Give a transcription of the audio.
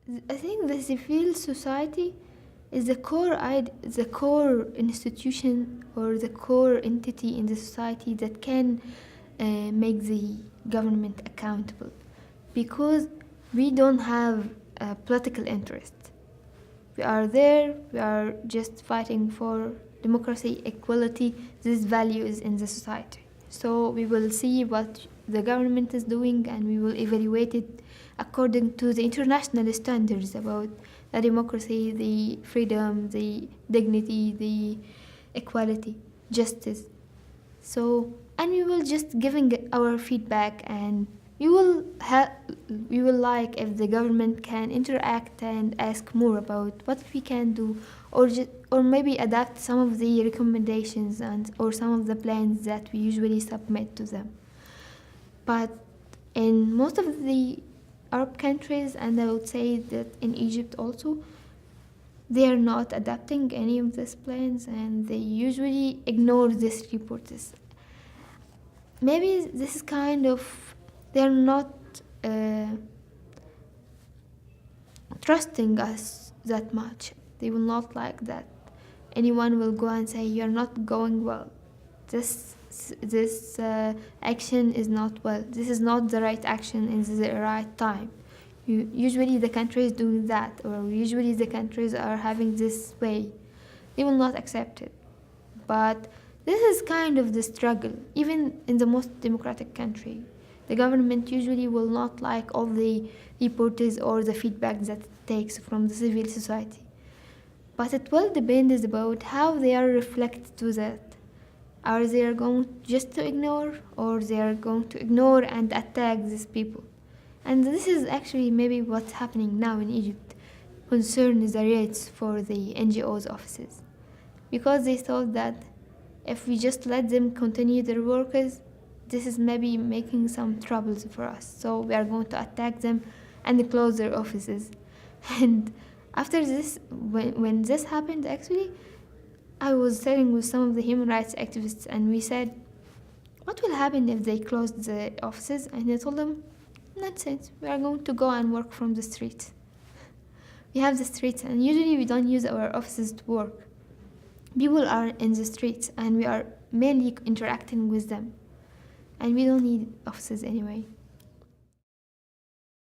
I think the civil society is the core institution or the core entity in the society that can make the government accountable, because we don't have a political interest. We are there, we are just fighting for democracy, equality, these values in the society. So we will see what the government is doing and we will evaluate it according to the international standards about the democracy, the freedom, the dignity, the equality, justice. So, and we will just giving our feedback, and we will like if the government can interact and ask more about what we can do, or maybe adapt some of the recommendations and or some of the plans that we usually submit to them. But in most of the Arab countries, and I would say that in Egypt also, they are not adapting any of these plans and they usually ignore these reports. Maybe this is kind of, they're not uh, trusting us that much. They will not like that anyone will go and say you're not going well. This action is not well. This is not the right action in the right time. Usually the countries doing that, or usually the countries are having this way. They will not accept it. But this is kind of the struggle, even in the most democratic country. The government usually will not like all the reports or the feedback that it takes from the civil society. But it will depend about how they are reflected to that. Are they going just to ignore, or they are going to ignore and attack these people? And this is actually maybe what's happening now in Egypt concerning the rates for the NGOs offices. Because they thought that if we just let them continue their workers, this is maybe making some troubles for us. So we are going to attack them and close their offices. And after this, when this happened, actually, I was sitting with some of the human rights activists and we said, what will happen if they close the offices? And I told them, nonsense, we are going to go and work from the streets. We have the streets, and usually we don't use our offices to work. People are in the streets and we are mainly interacting with them. And we don't need offices anyway.